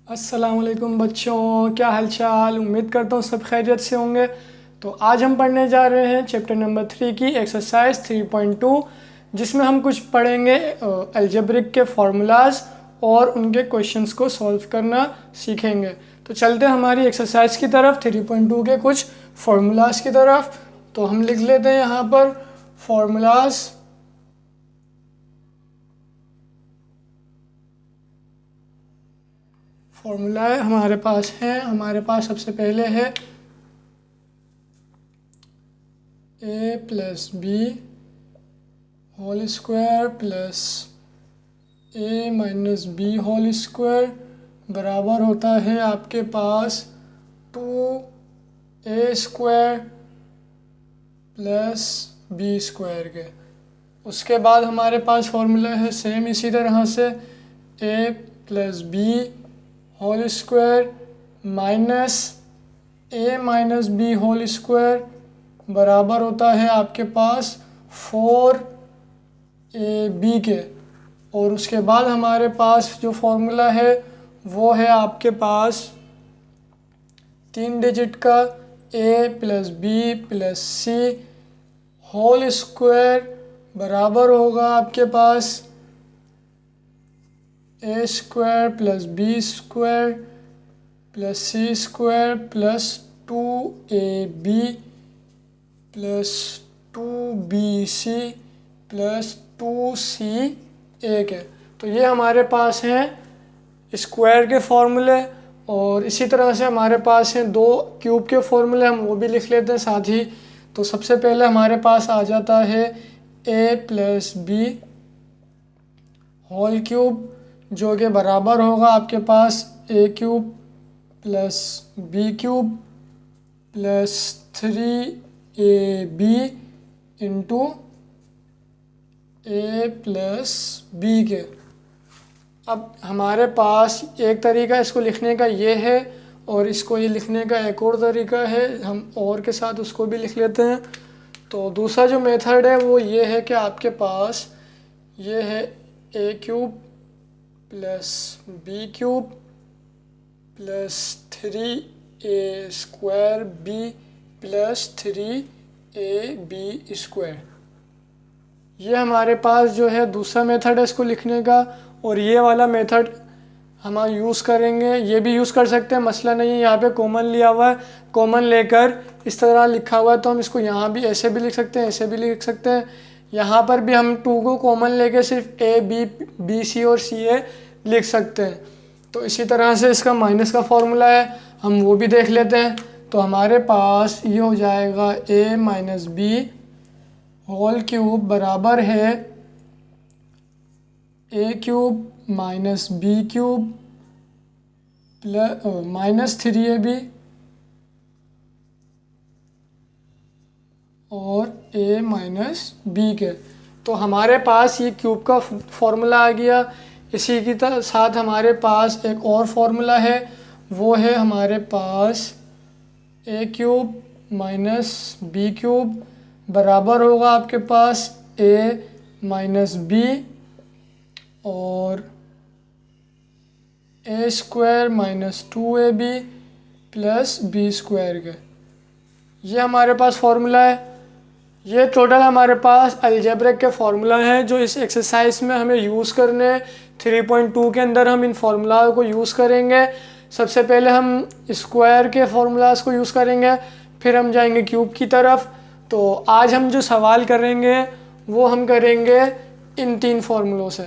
अस्सलामुअलैकुम बच्चों, क्या हालचाल। उम्मीद करता हूँ सब खैरियत से होंगे। तो आज हम पढ़ने जा रहे हैं चैप्टर नंबर 3 की एक्सरसाइज 3.2, जिसमें हम कुछ पढ़ेंगे अलजेब्रिक के फार्मूलाज और उनके क्वेश्चंस को सॉल्व करना सीखेंगे। तो चलते हैं हमारी एक्सरसाइज की तरफ, 3.2 के कुछ फार्मूलाज की तरफ। तो हम लिख लेते हैं यहाँ पर फार्मूलाज। फॉर्मूला हमारे पास सबसे पहले है a plus B whole square plus a minus B whole square बराबर होता है आपके पास 2a square plus B square के। उसके बाद हमारे पास फॉर्मूला है सेम इसी तरह से a plus B whole square minus a minus B whole square बराबर होता है आपके पास 4ab के। और उसके बाद हमारे पास जो फॉर्मूला है वो है आपके पास 3 डिजिट का a plus B plus C whole square बराबर होगा आपके पास a square plus B square plus C square plus 2ab plus 2bc plus 2ca के। तो ये हमारे पास हैं स्क्वायर के फॉर्मूले। और इसी तरह से हमारे पास हैं दो क्यूब के फॉर्मूले, हम वो भी लिख लेते हैं साथ ही। तो सबसे पहले हमारे पास आ जाता है a plus B whole cube, जो कि बराबर होगा आपके पास a cube plus B cube plus 3ab into a plus B के। अब हमारे पास एक तरीका इसको लिखने का ये है और इसको ये लिखने का एक और तरीका है, हम और के साथ उसको भी लिख लेते हैं। तो दूसरा जो मेथड है वो ये है कि आपके पास ये है a cube plus B cube plus 3a square B plus 3ab square. ये हमारे पास जो है दूसरा मेथड है इसको लिखने का। और ये वाला मेथड हम यूज़ करेंगे, ये भी यूज़ कर सकते हैं, मसला नहीं है। यहाँ पे कॉमन लिया हुआ है, कॉमन लेकर इस तरह लिखा हुआ है तो हम इसको यहाँ भी ऐसे भी लिख सकते हैं, ऐसे भी लिख सकते हैं। यहाँ पर भी हम 2 को कॉमन लेकर सिर्फ a b b c और c a लिख सकते हैं। तो इसी तरह से इसका माइनस का फॉर्मूला है, हम वो भी देख लेते हैं। तो हमारे पास ये हो जाएगा a minus B whole cube बराबर है a cube minus b cube plus minus 3ab और a माइनस बी के। तो हमारे पास ये क्यूब का फॉर्मूला आ गया। इसी की साथ हमारे पास एक और फॉर्मूला है, वो है हमारे पास a cube minus b cube बराबर होगा आपके पास a माइनस बी और a square minus 2ab plus B square के। ये हमारे पास फॉर्मूला है। ये टोटल हमारे पास अलजेब्रिक के फार्मूला हैं जो इस एक्सरसाइज में हमें यूज़ करने हैं। 3.2 के अंदर हम इन फार्मूला को यूज़ करेंगे। सबसे पहले हम स्क्वायर के फार्मूलाज को यूज़ करेंगे, फिर हम जाएंगे क्यूब की तरफ। तो आज हम जो सवाल करेंगे वो हम करेंगे इन 3 फार्मूलों से।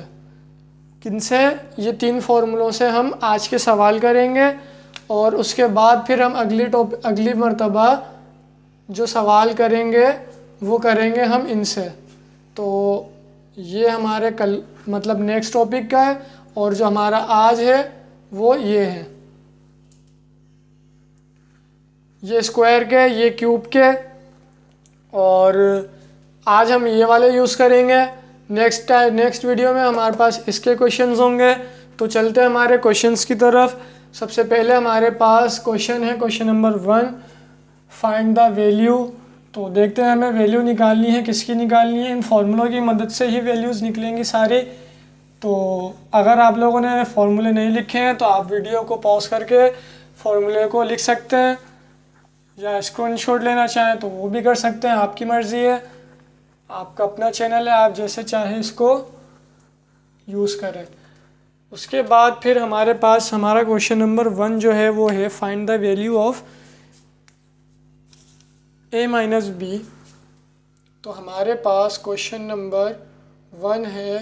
किनसे? ये 3 फार्मूलों से हम आज के सवाल करेंगे। और उसके बाद फिर हम अगली मर्तबा जो सवाल करेंगे वो करेंगे हम इनसे। तो ये हमारे कल मतलब नेक्स्ट टॉपिक का है, और जो हमारा आज है वो ये है, ये स्क्वायर के, ये क्यूब के। और आज हम ये वाले यूज़ करेंगे। नेक्स्ट वीडियो में हमारे पास इसके क्वेश्चंस होंगे। तो चलते हैं हमारे क्वेश्चंस की तरफ। सबसे पहले हमारे पास क्वेश्चन है, question number 1, find the value. तो देखते हैं हमें वैल्यू निकालनी है, किसकी निकालनी है। इन फार्मूलों की मदद से ही वैल्यूज़ निकलेंगी सारे। तो अगर आप लोगों ने फॉर्मूले नहीं लिखे हैं तो आप वीडियो को पॉज करके फॉर्मूले को लिख सकते हैं, या स्क्रीनशॉट लेना चाहें तो वो भी कर सकते हैं, आपकी मर्ज़ी है। आपका अपना चैनल है, आप जैसे चाहें इसको यूज़ करें। उसके बाद फिर हमारे पास हमारा क्वेश्चन नंबर 1 जो है वो है find the value of a minus b. तो हमारे पास क्वेश्चन नंबर 1 है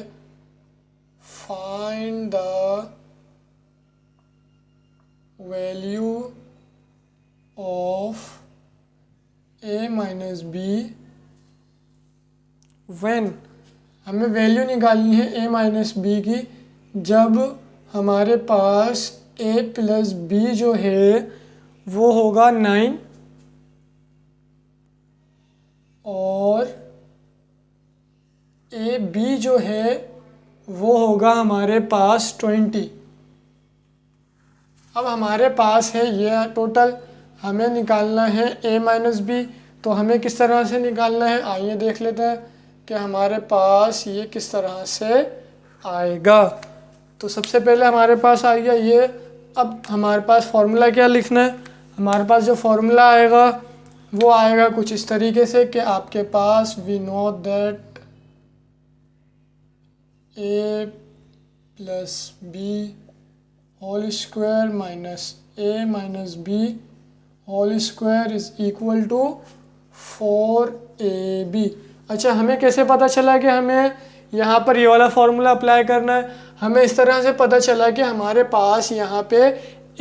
find the value of a minus b when, हमें वैल्यू निकालनी है a माइनस बी की जब हमारे पास a प्लस बी जो है वो होगा 9 और ए बी जो है वो होगा हमारे पास 20। अब हमारे पास है ये टोटल, हमें निकालना है a माइनस बी। तो हमें किस तरह से निकालना है, आइए देख लेते हैं कि हमारे पास ये किस तरह से आएगा। तो सबसे पहले हमारे पास आ गया ये। अब हमारे पास फॉर्मूला क्या लिखना है, हमारे पास जो फॉर्मूला आएगा वो आएगा कुछ इस तरीके से कि आपके पास we know that a plus B whole square minus a minus B whole square is equal to 4ab। अच्छा, हमें कैसे पता चला कि हमें यहाँ पर ये वाला फॉर्मूला अप्लाई करना है? हमें इस तरह से पता चला कि हमारे पास यहाँ पे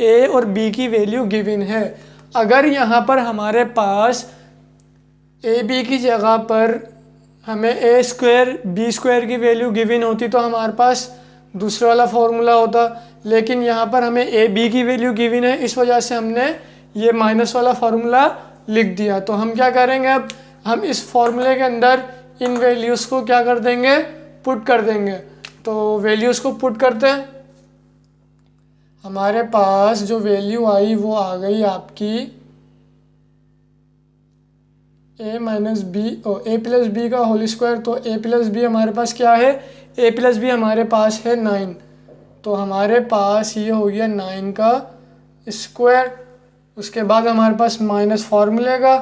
a और b की वैल्यू गिवन है। अगर यहाँ पर हमारे पास ए बी की जगह पर हमें ए स्क्वायर बी स्क्वायर की वैल्यू गिवन होती तो हमारे पास दूसरा वाला फॉर्मूला होता, लेकिन यहाँ पर हमें ए बी की वैल्यू गिवन है, इस वजह से हमने ये माइनस वाला फार्मूला लिख दिया। तो हम क्या करेंगे, अब हम इस फार्मूले के अंदर इन वैल्यूज़ को क्या कर देंगे, पुट कर देंगे। तो वैल्यूज़ को पुट करते हैं, हमारे पास जो वैल्यू आई वो आ गई आपकी ए माइनस बी और ए प्लस बी का होल स्क्वायर। तो ए प्लस बी हमारे पास क्या है, ए प्लस बी हमारे पास है 9। तो हमारे पास ये हो गया 9 का स्क्वायर। उसके बाद हमारे पास माइनस फार्मूले का,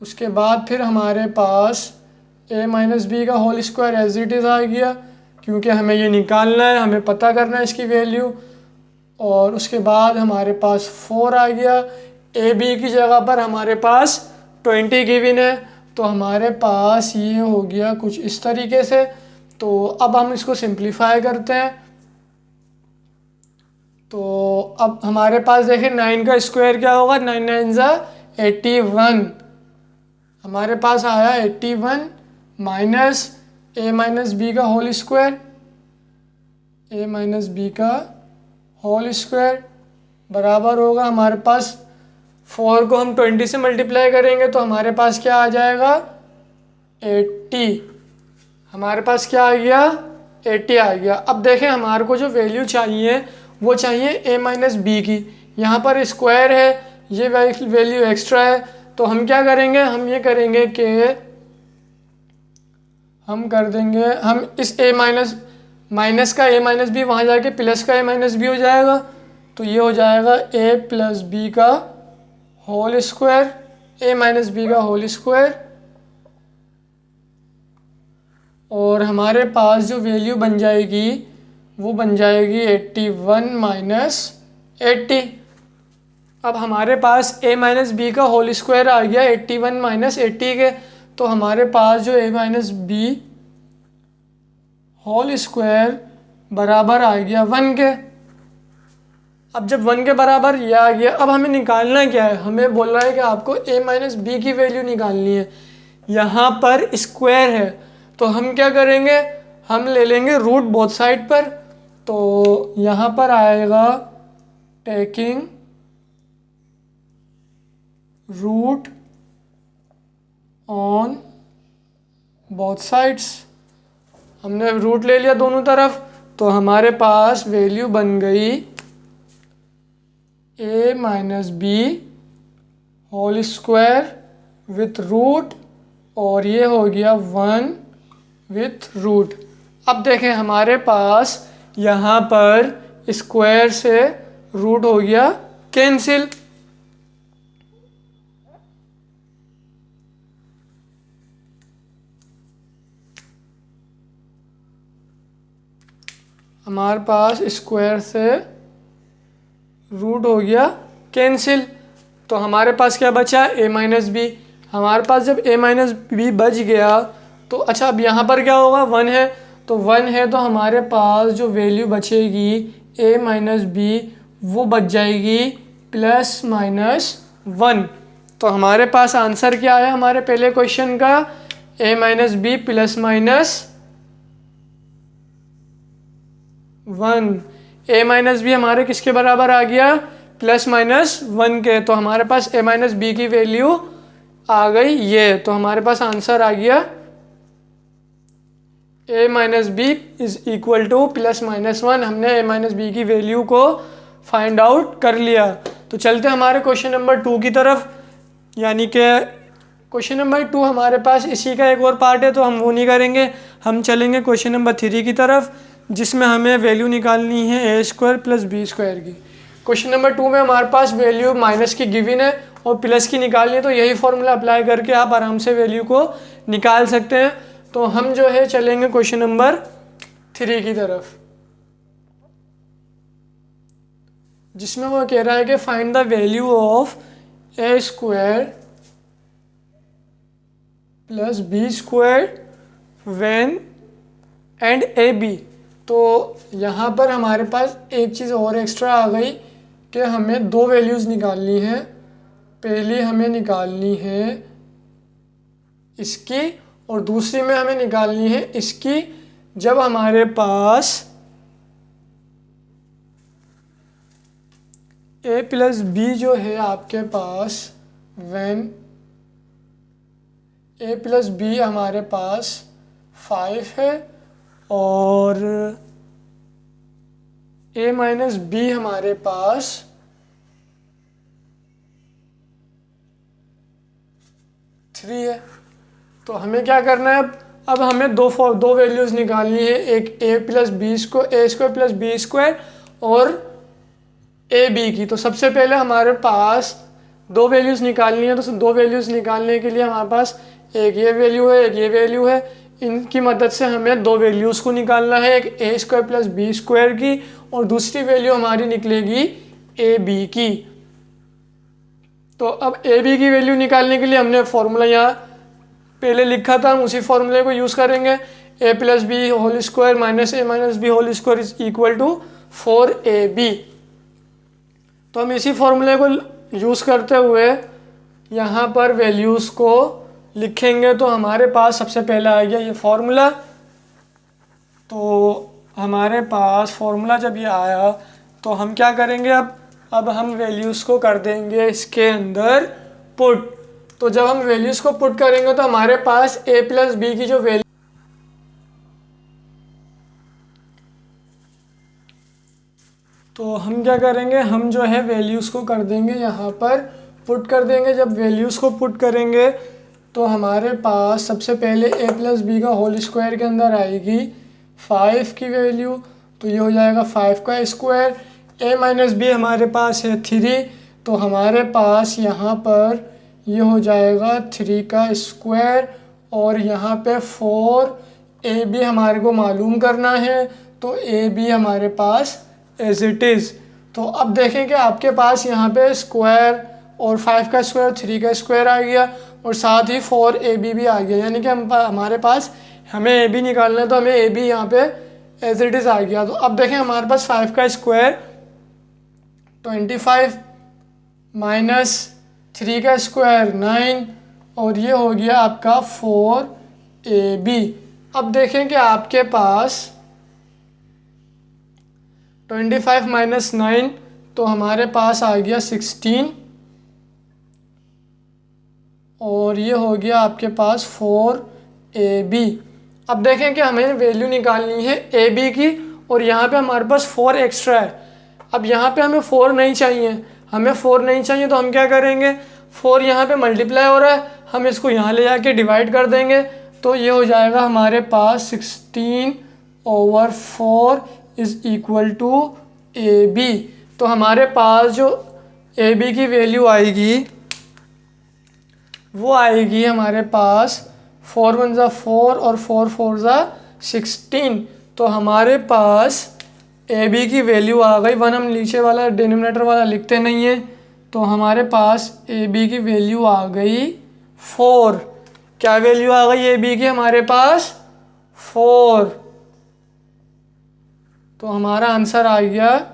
उसके बाद फिर हमारे पास ए माइनस बी का whole square as it is आ गया, क्योंकि हमें ये निकालना है, हमें पता करना है इसकी वैल्यू। और उसके बाद हमारे पास 4 आ गया। ए बी की जगह पर हमारे पास 20 गिवन है, तो हमारे पास ये हो गया कुछ इस तरीके से। तो अब हम इसको सिंप्लीफाई करते हैं। तो अब हमारे पास देखें 9 का स्क्वायर क्या होगा, 9 9 ज़ा 81। हमारे पास आया 81 माइनस ए माइनस बी का होल स्क्वायर, ए माइनस बी का होल स्क्वायर बराबर होगा हमारे पास 4 को हम 20 से मल्टीप्लाई करेंगे तो हमारे पास क्या आ जाएगा 80। हमारे पास क्या आ गया 80 आ गया। अब देखें हमारे को जो वैल्यू चाहिए वो चाहिए ए माइनस बी की। यहाँ पर स्क्वायर है, ये वैल्यू एक्स्ट्रा है, तो हम क्या करेंगे, हम ये करेंगे कि हम कर देंगे, हम इस ए माइनस का ए माइनस बी वहाँ जाके प्लस का ए माइनस बी हो जाएगा। तो ये हो जाएगा ए प्लस बी का होल स्क्वायर, ए माइनस बी का होल स्क्वायर। और हमारे पास जो वैल्यू बन जाएगी वो बन जाएगी 81 माइनस 80। अब हमारे पास a माइनस बी का होल स्क्वायर आ गया 81 माइनस 80 के, तो हमारे पास जो a minus B whole square बराबर आ गया 1 के। अब जब 1 के बराबर ये आ गया, अब हमें निकालना क्या है, हमें बोल रहा है कि आपको a माइनस बी की वैल्यू निकालनी है। यहाँ पर स्क्वायर है तो हम क्या करेंगे, हम ले लेंगे रूट बोथ साइड पर। तो यहाँ पर आएगा taking root on both sides. हमने रूट ले लिया दोनों तरफ, तो हमारे पास वैल्यू बन गई a minus B whole square with root, और ये हो गया 1 विथ रूट। अब देखें हमारे पास यहाँ पर स्क्वायर से रूट हो गया कैंसिल। हमारे पास स्क्वायर से रूट हो गया कैंसिल। तो हमारे पास क्या बचा, a माइनस बी। हमारे पास जब a माइनस बी बच गया तो अच्छा अब यहाँ पर क्या होगा, 1 है, तो 1 है तो हमारे पास जो वैल्यू बचेगी a माइनस बी वो बच जाएगी प्लस माइनस 1। तो हमारे पास आंसर क्या है हमारे पहले क्वेश्चन का, a minus b plus minus 1। a minus b हमारे किसके बराबर आ गया, प्लस माइनस 1 के। तो हमारे पास a माइनस बी की वैल्यू आ गई ये। तो हमारे पास आंसर आ गया a minus b is equal to plus minus 1। हमने a माइनस बी की वैल्यू को फाइंड आउट कर लिया। तो चलते हमारे क्वेश्चन नंबर 2 की तरफ, यानी कि क्वेश्चन नंबर 2 हमारे पास इसी का एक और पार्ट है तो हम वो नहीं करेंगे। हम चलेंगे क्वेश्चन नंबर 3 की तरफ, जिसमें हमें वैल्यू निकालनी है ए स्क्वायर प्लस बी स्क्वायर की। क्वेश्चन नंबर 2 में हमारे पास वैल्यू माइनस की गिवन है और प्लस की निकालनी है, तो यही फॉर्मूला अप्लाई करके आप आराम से वैल्यू को निकाल सकते हैं। तो हम जो है चलेंगे क्वेश्चन नंबर 3 की तरफ, जिसमें वो कह रहा है कि find the value of a square plus B square when and A b. तो यहाँ पर हमारे पास एक चीज़ और एक्स्ट्रा आ गई कि हमें दो वैल्यूज़ निकालनी है। पहली हमें निकालनी है इसकी और दूसरी में हमें निकालनी है इसकी, जब हमारे पास a प्लस बी जो है आपके पास व्हेन a प्लस बी हमारे पास 5 है और a माइनस बी हमारे पास 3 है। तो हमें क्या करना है, अब हमें दो वैल्यूज़ निकालनी है, एक a plus B square, a square plus B square और ए बी की। तो सबसे पहले हमारे पास दो वैल्यूज़ निकालनी है, तो दो वैल्यूज़ निकालने के लिए हमारे पास एक ये वैल्यू है, एक ये वैल्यू है। इनकी मदद से हमें दो वैल्यूज़ को निकालना है, एक ए स्क्वायर प्लस बी स्क्वायर की और दूसरी वैल्यू हमारी निकलेगी ए बी की। तो अब ए बी की वैल्यू निकालने के लिए हमने फॉर्मूला यहाँ पहले लिखा था, हम उसी फॉर्मूले को यूज़ करेंगे। A plus B whole square minus A minus B whole square is equal to 4ab। तो हम इसी फॉर्मूले को यूज़ करते हुए यहाँ पर वैल्यूज़ को लिखेंगे। तो हमारे पास सबसे पहला आ गया ये फॉर्मूला। तो हमारे पास फॉर्मूला जब ये आया तो हम क्या करेंगे, अब हम वैल्यूज़ को कर देंगे इसके अंदर पुट। तो जब हम वैल्यूज़ को पुट करेंगे तो हमारे पास a प्लस बी की जो वैल्यू, तो हम क्या करेंगे, हम जो है वैल्यूज़ को कर देंगे यहाँ पर पुट कर देंगे। जब वैल्यूज़ को पुट करेंगे तो हमारे पास सबसे पहले a प्लस बी का होल स्क्वायर के अंदर आएगी 5 की वैल्यू, तो ये हो जाएगा 5 का स्क्वायर। a माइनस बी हमारे पास है 3, तो हमारे पास यहाँ पर ये हो जाएगा 3 का स्क्वायर और यहाँ पे 4ab हमारे को मालूम करना है, तो ab हमारे पास एज इट इज़। तो अब देखें कि आपके पास यहाँ पे स्क्वायर और 5 का स्क्वायर 3 का स्क्वायर आ गया और साथ ही 4ab भी आ गया, यानी कि हमारे पास हमें ab निकालना है तो हमें ab यहाँ पे एज इट इज़ आ गया। तो अब देखें हमारे पास 5 का स्क्वायर 25 माइनस 3 का स्क्वायर 9 और ये हो गया आपका 4ab। अब देखें कि आपके पास 25 माइनस 9 तो हमारे पास आ गया 16 और ये हो गया आपके पास 4ab। अब देखें कि हमें वैल्यू निकालनी है ab की और यहाँ पे हमारे पास 4 एक्स्ट्रा है। अब यहाँ पे हमें 4 नहीं चाहिए, तो हम क्या करेंगे, 4 यहाँ पे मल्टीप्लाई हो रहा है, हम इसको यहाँ ले जाके डिवाइड कर देंगे। तो ये हो जाएगा हमारे पास 16/4 इज़ इक्वल टू AB। तो हमारे पास जो AB की वैल्यू आएगी वो आएगी हमारे पास 4 1 ज़ा 4 और 4 4 ज़ा 16। तो हमारे पास AB की वैल्यू आ गई। 1 हम नीचे वाला डिनोमिनेटर वाला लिखते नहीं है, तो हमारे पास AB की वैल्यू आ गई 4। क्या वैल्यू आ गई AB की हमारे पास? 4। तो हमारा आंसर आ गया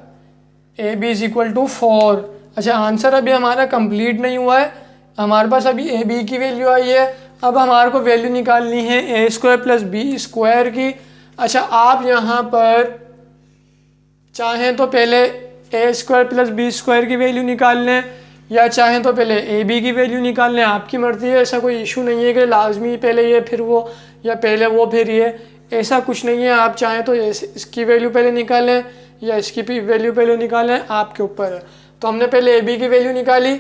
AB इज इक्वल टू 4। अच्छा, आंसर अभी हमारा कंप्लीट नहीं हुआ है, हमारे पास अभी AB की वैल्यू आई है। अब हमारे को वैल्यू निकालनी है A² प्लस B² की। अच्छा, आप यहाँ पर चाहें तो पहले A² प्लस B² की वैल्यू निकाल लें, या चाहें तो पहले AB की वैल्यू निकाल लें, आपकी मर्ज़ी है। ऐसा कोई इशू नहीं है कि लाजमी पहले ये फिर वो, या पहले वो फिर ये, ऐसा कुछ नहीं है। आप चाहें तो इसकी वैल्यू पहले निकालें या इसकी भी वैल्यू पहले निकालें, आपके ऊपर है। तो हमने पहले AB की वैल्यू निकाली,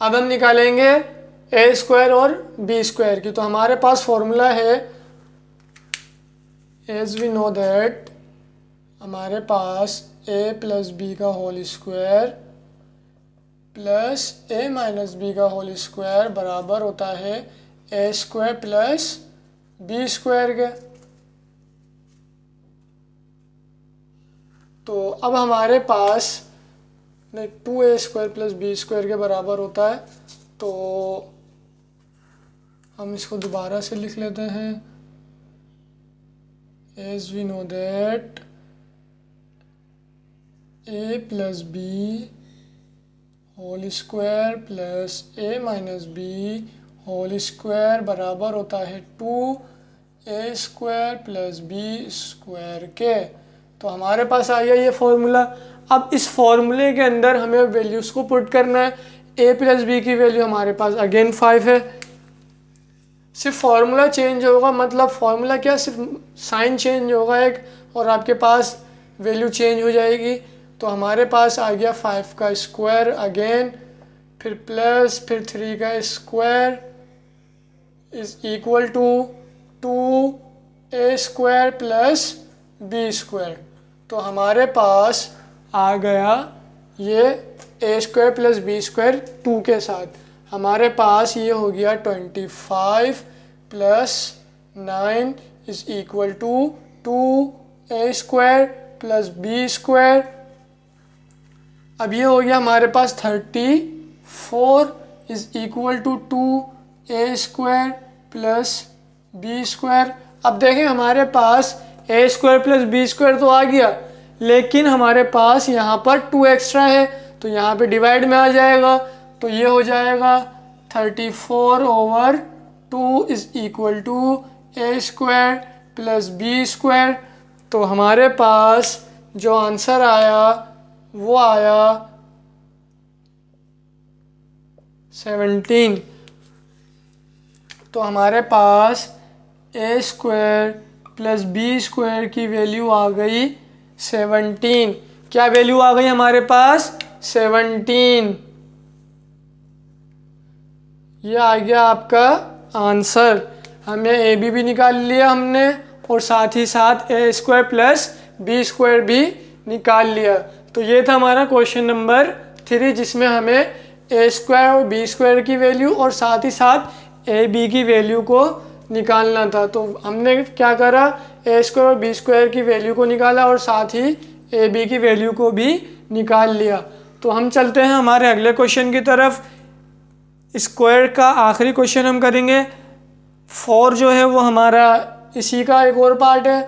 अब हम निकालेंगे A² और B² की। तो हमारे पास फॉर्मूला है, एज वी नो दैट, हमारे पास A प्लस B का whole square plus A minus B का होल स्क्वायर बराबर होता है A² प्लस B² के। तो अब हमारे पास नहीं, 2A² प्लस B² के बराबर होता है। तो हम इसको दोबारा से लिख लेते हैं, as we know that A plus B whole square plus A minus B whole square बराबर होता है 2A² प्लस B² के। तो हमारे पास आ गया ये फॉर्मूला। अब इस फॉर्मूले के अंदर हमें वैल्यूज़ को पुट करना है। A प्लस B की वैल्यू हमारे पास अगेन 5 है। सिर्फ फार्मूला चेंज होगा, मतलब फार्मूला क्या, सिर्फ साइन चेंज होगा एक, और आपके पास वैल्यू चेंज हो जाएगी। तो हमारे पास आ गया 5 का स्क्वायर अगेन, फिर प्लस, फिर 3 का square is equal to 2A² plus B²। तो हमारे पास आ गया ये A² प्लस B² 2 के साथ। हमारे पास ये हो गया 25 plus 9 is equal to 2A² plus B²। अब ये हो गया हमारे पास 34 is equal to 2A² plus B²। अब देखें हमारे पास A² प्लस B² तो आ गया, लेकिन हमारे पास यहाँ पर 2 एक्स्ट्रा है, तो यहाँ पे डिवाइड में आ जाएगा। तो ये हो जाएगा 34/2 is equal to A² plus B²। तो हमारे पास जो आंसर आया वो आया 17। तो हमारे पास A² प्लस B² की वैल्यू आ गई 17। क्या वैल्यू आ गई हमारे पास? 17। ये आ गया आपका आंसर। हमें AB भी निकाल लिया हमने, और साथ ही साथ A² प्लस B² भी निकाल लिया। तो ये था हमारा क्वेश्चन नंबर 3, जिसमें हमें A² और B² की वैल्यू और साथ ही साथ AB की वैल्यू को निकालना था। तो हमने क्या करा, A² और B² की वैल्यू को निकाला और साथ ही AB की वैल्यू को भी निकाल लिया। तो हम चलते हैं हमारे अगले क्वेश्चन की तरफ। स्क्वायर का आखिरी क्वेश्चन हम करेंगे। 4 जो है वो हमारा इसी का एक और पार्ट है,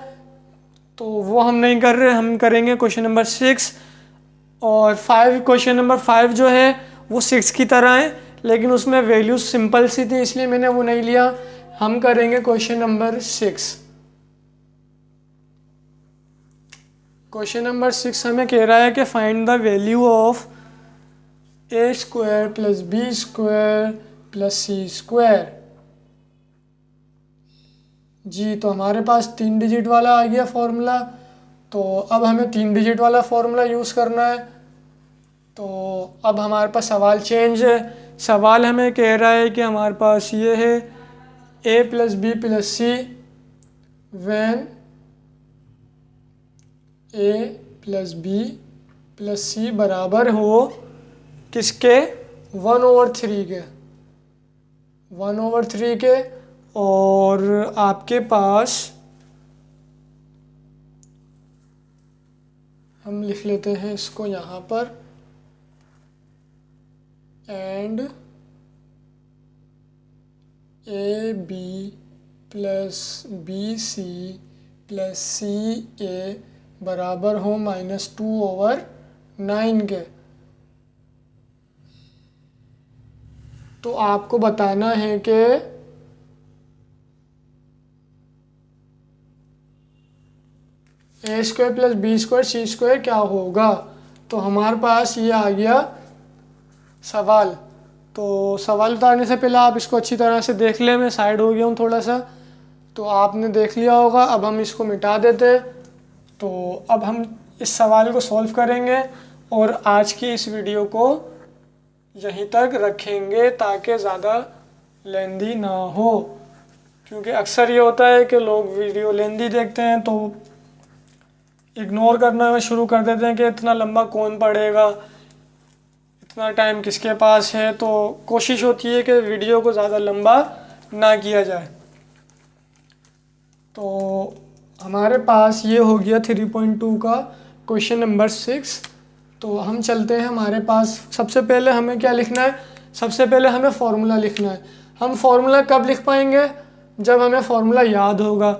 तो वो हम नहीं कर रहे, हम करेंगे क्वेश्चन नंबर 6। और 5, क्वेश्चन नंबर 5 जो है वो 6 की तरह है, लेकिन उसमें वैल्यूज सिंपल सी थी, इसलिए मैंने वो नहीं लिया। हम करेंगे क्वेश्चन नंबर 6। क्वेश्चन नंबर 6 हमें कह रहा है कि find the value of A² plus B² plus C²। जी, तो हमारे पास 3 डिजिट वाला आ गया फॉर्मूला। तो अब हमें 3 डिजिट वाला फॉर्मूला यूज़ करना है। तो अब हमारे पास सवाल चेंज है। सवाल हमें कह रहा है कि हमारे पास ये है A plus B plus C when A plus B plus C बराबर हो किसके, 1/3 के, 1/3 के। और आपके पास हम लिख लेते हैं इसको यहाँ पर, and A B plus B C plus C A बराबर हो -2/9 के। तो आपको बताना है कि A square plus B square C square क्या होगा। तो हमारे पास ये आ गया सवाल। तो सवाल उतारने से पहले आप इसको अच्छी तरह से देख लें। मैं साइड हो गया हूँ थोड़ा सा, तो आपने देख लिया होगा। अब हम इसको मिटा देते हैं। तो अब हम इस सवाल को सॉल्व करेंगे और आज की इस वीडियो को यहीं तक रखेंगे ताकि ज़्यादा लेंदी ना हो, क्योंकि अक्सर ये होता है कि लोग वीडियो लेंदी देखते हैं तो इग्नोर करना में शुरू कर देते हैं कि इतना लंबा कौन पढ़ेगा, इतना टाइम किसके पास है। तो कोशिश होती है कि वीडियो को ज़्यादा लंबा ना किया जाए। तो हमारे पास ये हो गया 3.2 का क्वेश्चन नंबर 6। तो हम चलते हैं, हमारे पास सबसे पहले हमें क्या लिखना है, सबसे पहले हमें फार्मूला लिखना है। हम फार्मूला कब लिख पाएंगे, जब हमें फार्मूला याद होगा।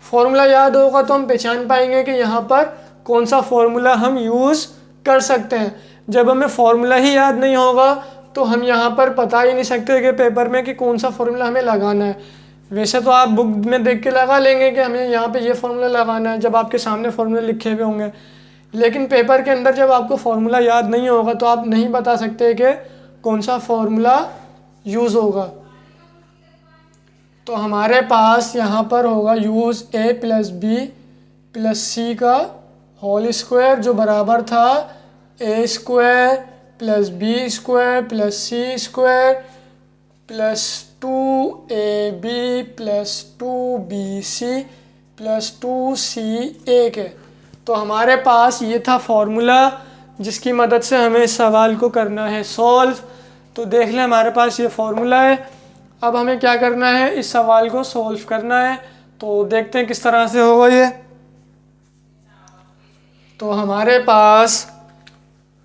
फार्मूला याद होगा तो हम पहचान पाएंगे कि यहाँ पर कौन सा फार्मूला हम यूज़ कर सकते हैं। जब हमें फार्मूला ही याद नहीं होगा तो हम यहाँ पर बता ही नहीं सकते कि पेपर में कि कौन सा फार्मूला हमें लगाना है। वैसे तो आप बुक में देख के लगा लेंगे कि हमें यहाँ पे ये फार्मूला लगाना है, जब आपके सामने फार्मूले लिखे हुए होंगे। लेकिन पेपर के अंदर जब आपको फार्मूला याद नहीं होगा तो आप नहीं बता सकते कि कौन सा फार्मूला यूज़ होगा। तो हमारे पास यहाँ पर होगा use A plus B plus सी का होल स्क्वायर, जो बराबर था A square plus B square plus C square plus 2ab plus 2bc plus 2ca के। तो हमारे पास ये था फॉर्मूला जिसकी मदद से हमें इस सवाल को करना है सॉल्व। तो देख लें हमारे पास ये फॉर्मूला है। अब हमें क्या करना है, इस सवाल को सॉल्व करना है। तो देखते हैं किस तरह से होगा ये। तो हमारे पास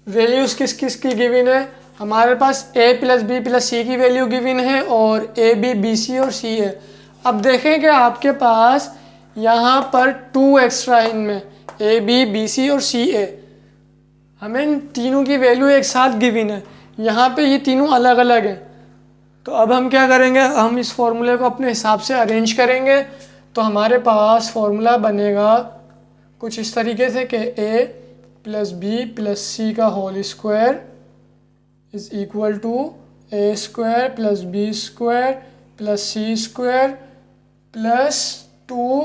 वैल्यूज़ किस किस की गिवन है, हमारे पास a प्लस बी प्लस सी की वैल्यू गिवन है और ए बी बी सी और सी है। अब देखें कि आपके पास यहाँ पर 2 एक्स्ट्रा इनमें ए बी बी सी और सी ए, हमें इन तीनों की वैल्यू एक साथ गिवन है। यहाँ पे ये तीनों अलग अलग हैं। तो अब हम क्या करेंगे, हम इस फॉर्मूले को अपने हिसाब से अरेंज करेंगे। तो हमारे पास फॉर्मूला बनेगा कुछ इस तरीके से कि a प्लस बी प्लस सी का whole square is equal to a square plus B square plus C square plus 2।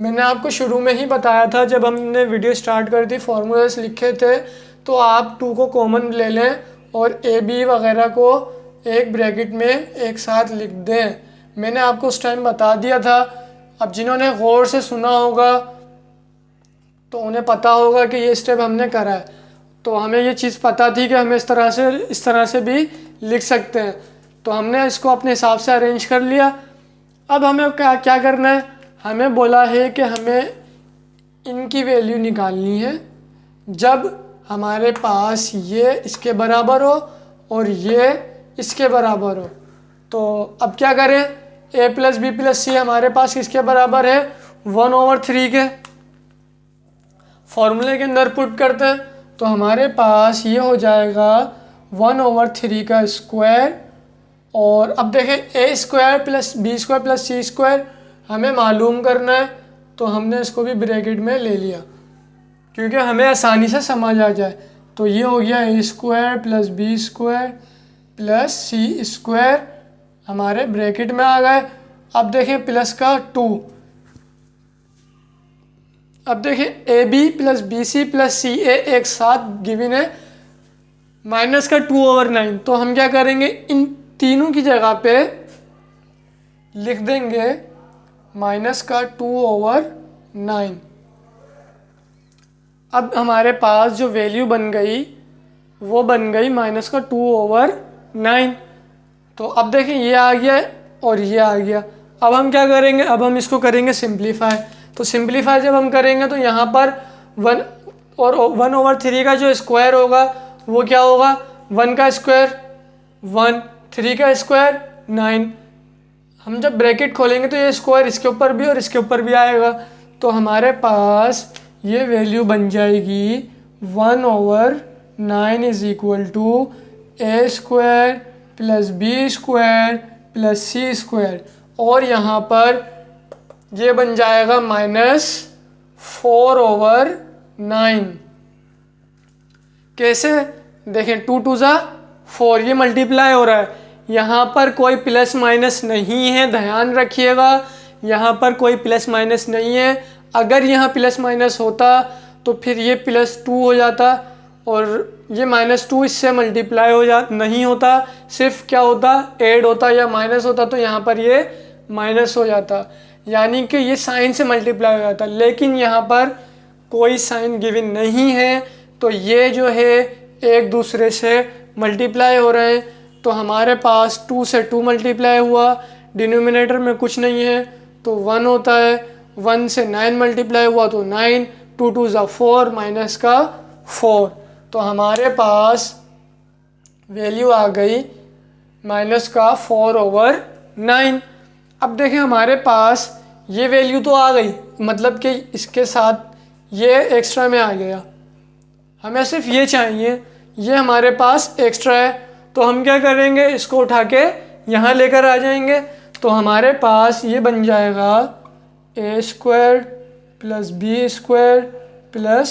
मैंने आपको शुरू में ही बताया था जब हमने वीडियो स्टार्ट कर दी, फॉर्मूलाज लिखे थे, तो आप 2 को कॉमन ले लें और ए बी वगैरह को एक ब्रैकेट में एक साथ लिख दें। मैंने आपको उस टाइम बता दिया था। अब जिन्होंने गौर से सुना होगा तो उन्हें पता होगा कि ये स्टेप हमने करा है। तो हमें ये चीज़ पता थी कि हमें इस तरह से भी लिख सकते हैं। तो हमने इसको अपने हिसाब से अरेंज कर लिया। अब हमें क्या करना है, हमें बोला है कि हमें इनकी वैल्यू निकालनी है जब हमारे पास ये इसके बराबर हो और ये इसके बराबर हो। तो अब क्या करें, a प्लस बी प्लस सी हमारे पास किसके बराबर है, 1/3 के। फॉर्मूले के अंदर पुट करते हैं तो हमारे पास ये हो जाएगा 1/3 का स्क्वायर। और अब देखें a square plus B square plus C square हमें मालूम करना है, तो हमने इसको भी ब्रैकेट में ले लिया क्योंकि हमें आसानी से समझ आ जाए। तो ये हो गया a square plus B square plus C square हमारे ब्रैकेट में आ गए। अब देखें प्लस का 2, अब देखें A B plus B C plus C A एक साथ गिवन है माइनस का 2/9। तो हम क्या करेंगे, इन तीनों की जगह पे लिख देंगे माइनस का 2/9। अब हमारे पास जो वैल्यू बन गई वो बन गई माइनस का 2/9। तो अब देखें ये आ गया और ये आ गया। अब हम क्या करेंगे, अब हम इसको करेंगे सिंप्लीफाई। तो सिंप्लीफाई जब हम करेंगे तो यहाँ पर 1 और 1/3 का जो स्क्वायर होगा वो क्या होगा, 1 का स्क्वायर 1, 3 का स्क्वायर 9। हम जब ब्रैकेट खोलेंगे तो ये स्क्वायर इसके ऊपर भी और इसके ऊपर भी आएगा। तो हमारे पास ये वैल्यू बन जाएगी 1/9 is equal to a square plus B square plus C square, और यहाँ पर ये बन जाएगा -4/9। कैसे देखें, 2 2 ज़ा 4, ये मल्टीप्लाई हो रहा है। यहाँ पर कोई प्लस माइनस नहीं है, ध्यान रखिएगा, यहाँ पर कोई प्लस माइनस नहीं है। अगर यहाँ प्लस माइनस होता तो फिर ये +2 हो जाता और ये -2 इससे मल्टीप्लाई हो जा नहीं होता, सिर्फ क्या होता, ऐड होता या माइनस होता, तो यहाँ पर ये माइनस हो जाता, यानी कि ये साइन से मल्टीप्लाई हो जाता। लेकिन यहाँ पर कोई साइन गिवन नहीं है, तो ये जो है एक दूसरे से मल्टीप्लाई हो रहे हैं। तो हमारे पास 2 से 2 मल्टीप्लाई हुआ, डिनोमिनेटर में कुछ नहीं है तो 1 होता है, 1 से 9 मल्टीप्लाई हुआ तो 9, 2 2 ज़ा 4 माइनस का 4। तो हमारे पास वैल्यू आ गई माइनस का 4/9। अब देखें हमारे पास ये वैल्यू तो आ गई, मतलब कि इसके साथ ये एक्स्ट्रा में आ गया, हमें सिर्फ ये चाहिए, ये हमारे पास एक्स्ट्रा है। तो हम क्या करेंगे, इसको उठा के यहाँ लेकर आ जाएंगे। तो हमारे पास ये बन जाएगा A square plus B square plus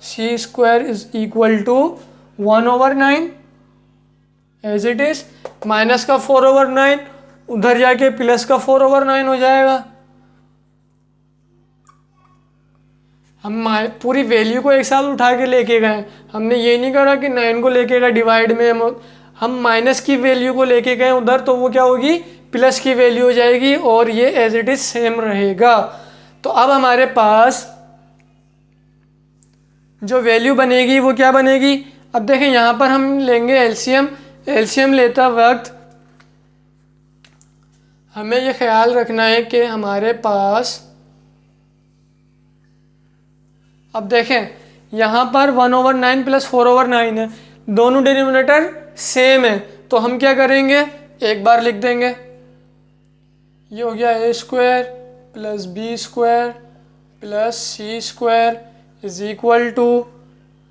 C square is equal to 1/9 as it is, minus का 4/9 उधर जाके प्लस का 4/9 हो जाएगा। हम पूरी वैल्यू को एक साथ उठा के लेके गए, हमने ये नहीं करा कि 9 को लेके गए डिवाइड में, हम माइनस की वैल्यू को लेके गए उधर, तो वो क्या होगी, प्लस की वैल्यू हो जाएगी और ये एज इट इज सेम रहेगा। तो अब हमारे पास जो वैल्यू बनेगी वो क्या बनेगी, अब देखें यहाँ पर हम लेंगे एलसीएम। एलसीएम लेता वक्त हमें ये ख्याल रखना है कि हमारे पास, अब देखें यहाँ पर 1/9 प्लस 4/9 है, दोनों डिनोमिनेटर सेम है। तो हम क्या करेंगे, एक बार लिख देंगे, ये हो गया A square plus B square plus C square is equal to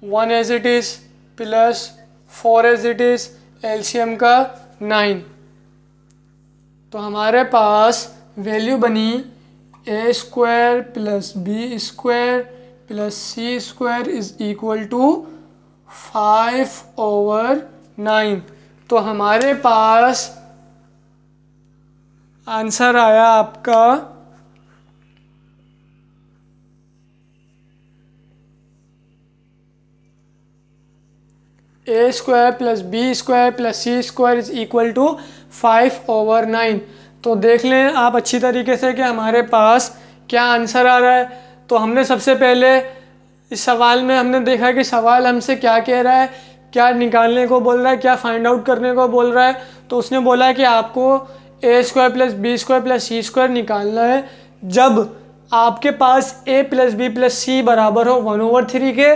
1 as it is plus 4 as it is, LCM का 9। तो हमारे पास वैल्यू बनी A square plus B square plus C square is equal to 5/9। तो हमारे पास answer आया आपका A square plus B square plus C square is equal to 5/9। तो देख लें आप अच्छी तरीके से कि हमारे पास क्या आंसर आ रहा है। तो हमने सबसे पहले इस सवाल में हमने देखा कि सवाल हमसे क्या कह रहा है, क्या निकालने को बोल रहा है, क्या फाइंड आउट करने को बोल रहा है। तो उसने बोला है कि आपको A square plus B square plus C square निकालना है जब आपके पास A plus B plus C बराबर हो 1/3 के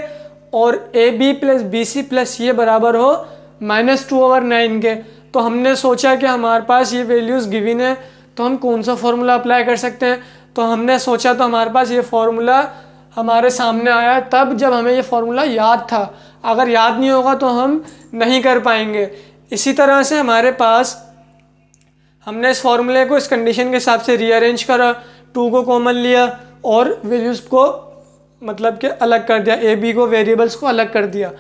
और ए B plus B C plus ये बराबर हो -2/9 के। तो हमने सोचा कि हमारे पास ये वैल्यूज़ गिवन है तो हम कौन सा फॉर्मूला अप्लाई कर सकते हैं। तो हमने सोचा, तो हमारे पास ये फॉर्मूला हमारे सामने आया तब जब हमें ये फॉर्मूला याद था। अगर याद नहीं होगा तो हम नहीं कर पाएंगे। इसी तरह से हमारे पास हमने इस फॉर्मूले को इस कंडीशन के हिसाब से रीअरेंज करा, 2 को कॉमन लिया और वैल्यूज़ को मतलब कि अलग कर दिया, ए बी को वेरिएबल्स को अलग कर दिया।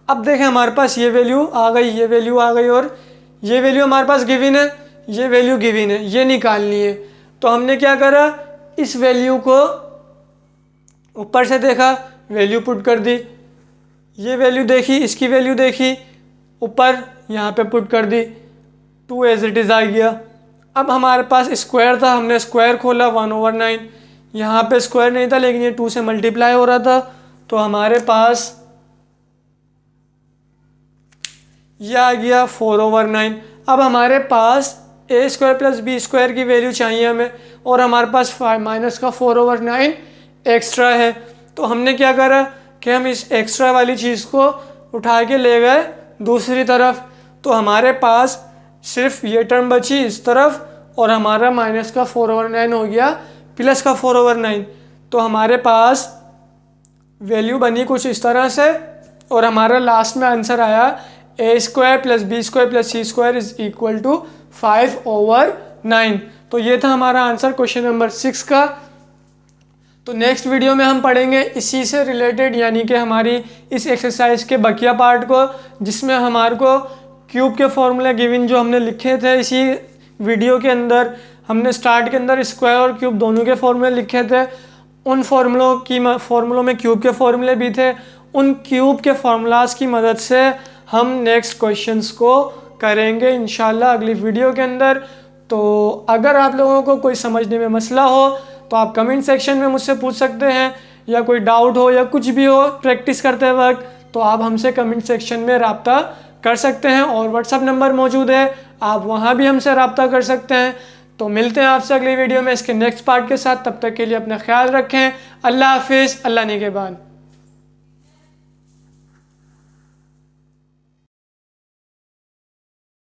अब देखें हमारे पास ये वैल्यू आ गई, ये वैल्यू आ गई और ये वैल्यू हमारे पास गिवन है, ये वैल्यू गिवन है, ये निकालनी है। तो हमने क्या करा, इस वैल्यू को ऊपर से देखा, वैल्यू पुट कर दी, ये वैल्यू देखी, इसकी वैल्यू देखी, ऊपर यहाँ पे पुट कर दी, 2 एज इट इज़ आ गया। अब हमारे पास स्क्वायर था, हमने स्क्वायर खोला 1/9, यहाँ पे स्क्वायर नहीं था लेकिन ये 2 से मल्टीप्लाई हो रहा था, तो हमारे पास ये आ गया 4/9। अब हमारे पास ए स्क्वायर प्लस बी स्क्वायर की वैल्यू चाहिए हमें, और हमारे पास माइनस का 4/9 एक्स्ट्रा है। तो हमने क्या करा कि हम इस एक्स्ट्रा वाली चीज़ को उठा के ले गए दूसरी तरफ, तो हमारे पास सिर्फ ये टर्म बची इस तरफ, और हमारा माइनस का 4/9 हो गया प्लस का 4/9। तो हमारे पास वैल्यू बनी कुछ इस तरह से, और हमारा लास्ट में आंसर आया A square plus B square plus C square is equal to 5/9। तो ये था हमारा आंसर क्वेश्चन नंबर 6 का। तो नेक्स्ट वीडियो में हम पढ़ेंगे इसी से रिलेटेड, यानी कि हमारी इस एक्सरसाइज के बकिया पार्ट को, जिसमें हमारे को क्यूब के फॉर्मूला गिवन जो हमने लिखे थे इसी वीडियो के अंदर, हमने स्टार्ट के अंदर स्क्वायर और क्यूब दोनों के फॉर्मूले लिखे थे, उन फॉर्मूलों में क्यूब के फॉर्मूले भी थे। उन क्यूब के फॉर्मूलाज की मदद से हम नेक्स्ट क्वेश्चंस को करेंगे इंशाल्लाह अगली वीडियो के अंदर। तो अगर आप लोगों को कोई समझने में मसला हो तो आप कमेंट सेक्शन में मुझसे पूछ सकते हैं, या कोई डाउट हो या कुछ भी हो प्रैक्टिस करते वक्त, तो आप हमसे कमेंट सेक्शन में रब्ता कर सकते हैं, और व्हाट्सअप नंबर मौजूद है, आप वहाँ भी हमसे रब्ता कर सकते हैं। तो मिलते हैं आपसे अगली वीडियो में इसके नेक्स्ट पार्ट के साथ, तब तक के लिए अपना ख्याल रखें। अल्लाह हाफिज़, अल्लाह निगहबान।